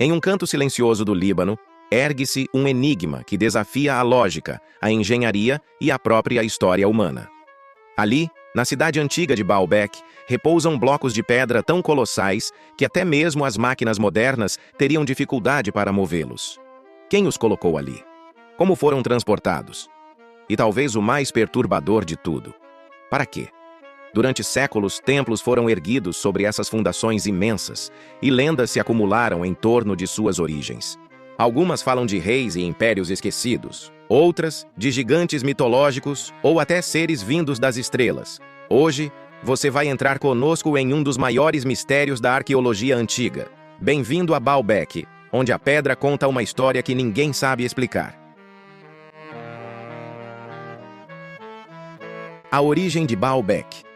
Em um canto silencioso do Líbano, ergue-se um enigma que desafia a lógica, a engenharia e a própria história humana. Ali, na cidade antiga de Baalbek, repousam blocos de pedra tão colossais que até mesmo as máquinas modernas teriam dificuldade para movê-los. Quem os colocou ali? Como foram transportados? E talvez o mais perturbador de tudo: para quê? Durante séculos, templos foram erguidos sobre essas fundações imensas, e lendas se acumularam em torno de suas origens. Algumas falam de reis e impérios esquecidos, outras de gigantes mitológicos ou até seres vindos das estrelas. Hoje, você vai entrar conosco em um dos maiores mistérios da arqueologia antiga. Bem-vindo a Baalbek, onde a pedra conta uma história que ninguém sabe explicar. A origem de Baalbek.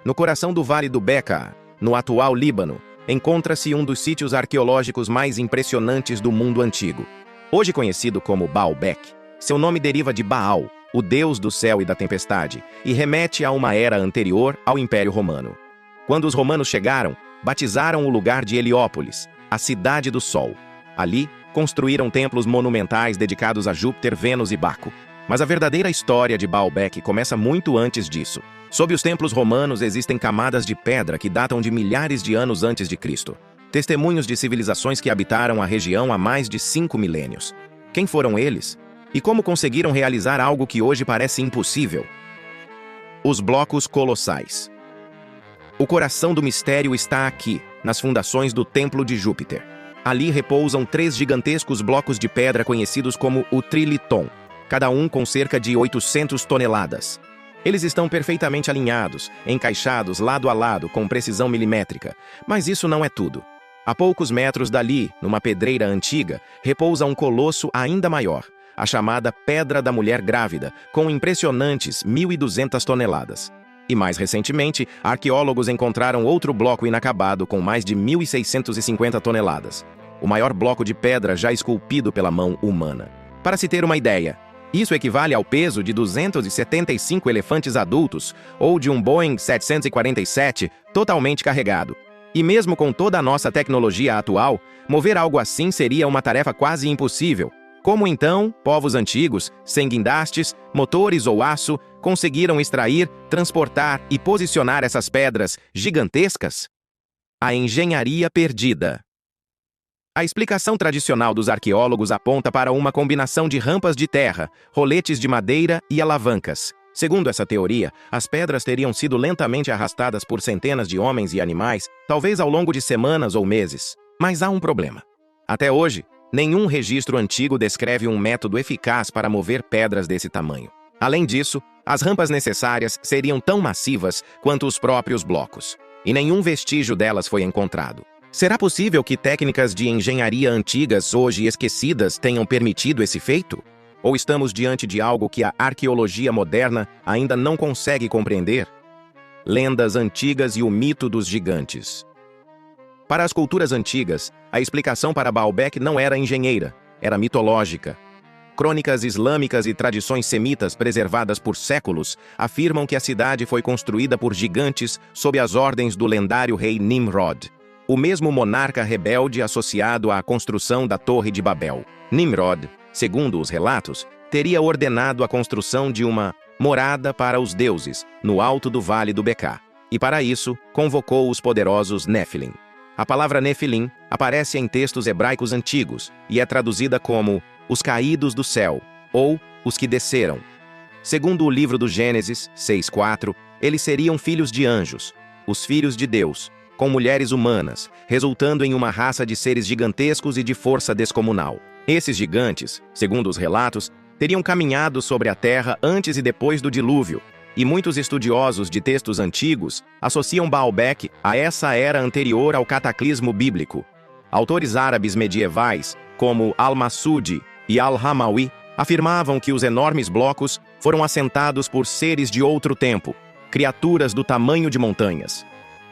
No coração do Vale do Bekaa, no atual Líbano, encontra-se um dos sítios arqueológicos mais impressionantes do mundo antigo. Hoje conhecido como Baalbek, seu nome deriva de Baal, o deus do céu e da tempestade, e remete a uma era anterior ao Império Romano. Quando os romanos chegaram, batizaram o lugar de Heliópolis, a cidade do Sol. Ali, construíram templos monumentais dedicados a Júpiter, Vênus e Baco. Mas a verdadeira história de Baalbek começa muito antes disso. Sob os templos romanos existem camadas de pedra que datam de milhares de anos antes de Cristo. Testemunhos de civilizações que habitaram a região há mais de 5 milênios. Quem foram eles? E como conseguiram realizar algo que hoje parece impossível? Os blocos colossais. O coração do mistério está aqui, nas fundações do Templo de Júpiter. Ali repousam 3 gigantescos blocos de pedra conhecidos como o Triliton, cada um com cerca de 800 toneladas. Eles estão perfeitamente alinhados, encaixados lado a lado com precisão milimétrica. Mas isso não é tudo. A poucos metros dali, numa pedreira antiga, repousa um colosso ainda maior, a chamada Pedra da Mulher Grávida, com impressionantes 1.200 toneladas. E mais recentemente, arqueólogos encontraram outro bloco inacabado com mais de 1.650 toneladas. O maior bloco de pedra já esculpido pela mão humana. Para se ter uma ideia, isso equivale ao peso de 275 elefantes adultos ou de um Boeing 747 totalmente carregado. E mesmo com toda a nossa tecnologia atual, mover algo assim seria uma tarefa quase impossível. Como então, povos antigos, sem guindastes, motores ou aço, conseguiram extrair, transportar e posicionar essas pedras gigantescas? A engenharia perdida. A explicação tradicional dos arqueólogos aponta para uma combinação de rampas de terra, roletes de madeira e alavancas. Segundo essa teoria, as pedras teriam sido lentamente arrastadas por centenas de homens e animais, talvez ao longo de semanas ou meses. Mas há um problema. Até hoje, nenhum registro antigo descreve um método eficaz para mover pedras desse tamanho. Além disso, as rampas necessárias seriam tão massivas quanto os próprios blocos, e nenhum vestígio delas foi encontrado. Será possível que técnicas de engenharia antigas, hoje esquecidas, tenham permitido esse feito? Ou estamos diante de algo que a arqueologia moderna ainda não consegue compreender? Lendas antigas e o mito dos gigantes. Para as culturas antigas, a explicação para Baalbek não era engenheira, era mitológica. Crônicas islâmicas e tradições semitas preservadas por séculos afirmam que a cidade foi construída por gigantes sob as ordens do lendário rei Nimrod, o mesmo monarca rebelde associado à construção da Torre de Babel. Nimrod, segundo os relatos, teria ordenado a construção de uma morada para os deuses no alto do Vale do Bekaa, e para isso convocou os poderosos Nefilim. A palavra Nefilim aparece em textos hebraicos antigos e é traduzida como os caídos do céu, ou os que desceram. Segundo o livro do Gênesis 6:4, eles seriam filhos de anjos, os filhos de Deus, com mulheres humanas, resultando em uma raça de seres gigantescos e de força descomunal. Esses gigantes, segundo os relatos, teriam caminhado sobre a terra antes e depois do dilúvio, e muitos estudiosos de textos antigos associam Baalbek a essa era anterior ao cataclismo bíblico. Autores árabes medievais, como Al-Masudi e Al-Hamawi, afirmavam que os enormes blocos foram assentados por seres de outro tempo, criaturas do tamanho de montanhas.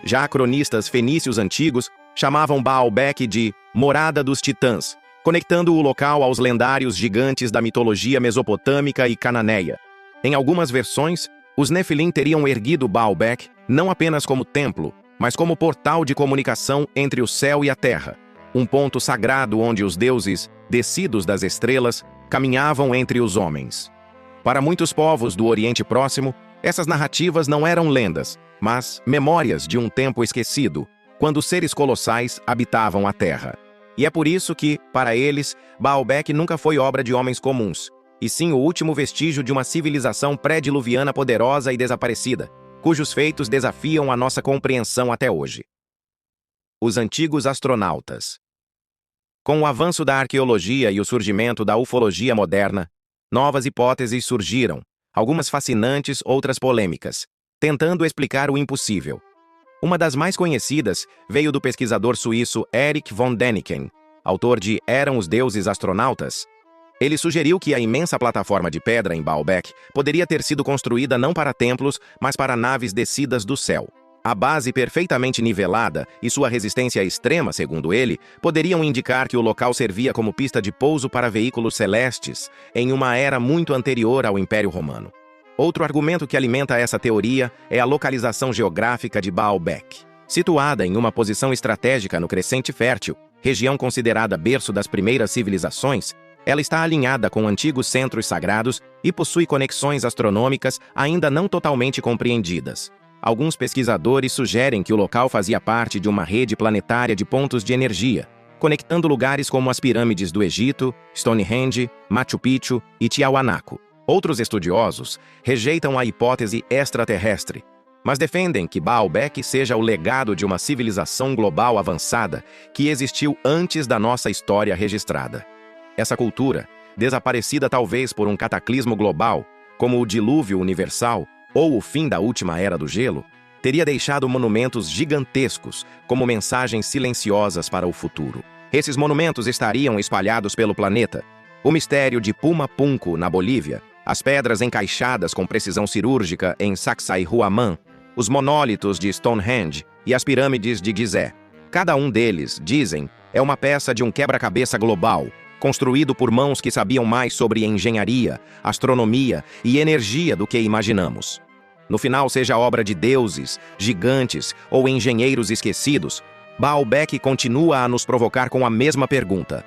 Já cronistas fenícios antigos chamavam Baalbek de Morada dos Titãs, conectando o local aos lendários gigantes da mitologia mesopotâmica e cananeia. Em algumas versões, os Nefilim teriam erguido Baalbek não apenas como templo, mas como portal de comunicação entre o céu e a terra. um ponto sagrado onde os deuses, descidos das estrelas, caminhavam entre os homens. Para muitos povos do Oriente Próximo, essas narrativas não eram lendas, mas memórias de um tempo esquecido, quando seres colossais habitavam a Terra. E é por isso que, para eles, Baalbek nunca foi obra de homens comuns, e sim o último vestígio de uma civilização pré-diluviana poderosa e desaparecida, cujos feitos desafiam a nossa compreensão até hoje. Os antigos astronautas. Com o avanço da arqueologia e o surgimento da ufologia moderna, novas hipóteses surgiram, algumas fascinantes, outras polêmicas, tentando explicar o impossível. Uma das mais conhecidas veio do pesquisador suíço Erich von Däniken, autor de Eram os Deuses Astronautas. Ele sugeriu que a imensa plataforma de pedra em Baalbek poderia ter sido construída não para templos, mas para naves descidas do céu. A base perfeitamente nivelada e sua resistência extrema, segundo ele, poderiam indicar que o local servia como pista de pouso para veículos celestes em uma era muito anterior ao Império Romano. Outro argumento que alimenta essa teoria é a localização geográfica de Baalbek. Situada em uma posição estratégica no Crescente Fértil, região considerada berço das primeiras civilizações, ela está alinhada com antigos centros sagrados e possui conexões astronômicas ainda não totalmente compreendidas. Alguns pesquisadores sugerem que o local fazia parte de uma rede planetária de pontos de energia, conectando lugares como as pirâmides do Egito, Stonehenge, Machu Picchu e Tiahuanaco. Outros estudiosos rejeitam a hipótese extraterrestre, mas defendem que Baalbek seja o legado de uma civilização global avançada que existiu antes da nossa história registrada. Essa cultura, desaparecida talvez por um cataclismo global, como o dilúvio universal ou o fim da última era do gelo, teria deixado monumentos gigantescos como mensagens silenciosas para o futuro. Esses monumentos estariam espalhados pelo planeta. O mistério de Pumapunku, na Bolívia, as pedras encaixadas com precisão cirúrgica em Sacsayhuaman, os monólitos de Stonehenge e as pirâmides de Gizé. Cada um deles, dizem, é uma peça de um quebra-cabeça global, construído por mãos que sabiam mais sobre engenharia, astronomia e energia do que imaginamos. No final, seja obra de deuses, gigantes ou engenheiros esquecidos, Baalbek continua a nos provocar com a mesma pergunta.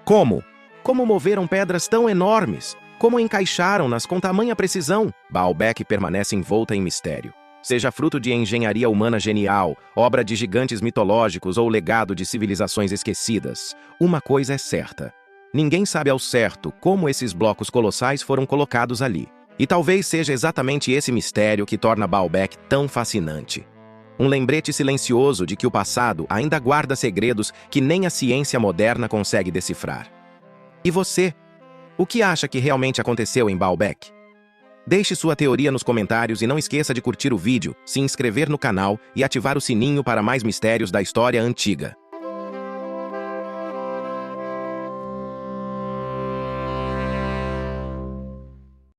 Como? Como moveram pedras tão enormes? Como encaixaram-nas com tamanha precisão? Baalbek permanece envolta em mistério. Seja fruto de engenharia humana genial, obra de gigantes mitológicos ou legado de civilizações esquecidas, uma coisa é certa. Ninguém sabe ao certo como esses blocos colossais foram colocados ali. E talvez seja exatamente esse mistério que torna Baalbek tão fascinante. Um lembrete silencioso de que o passado ainda guarda segredos que nem a ciência moderna consegue decifrar. E você? O que acha que realmente aconteceu em Baalbek? Deixe sua teoria nos comentários e não esqueça de curtir o vídeo, se inscrever no canal e ativar o sininho para mais mistérios da história antiga.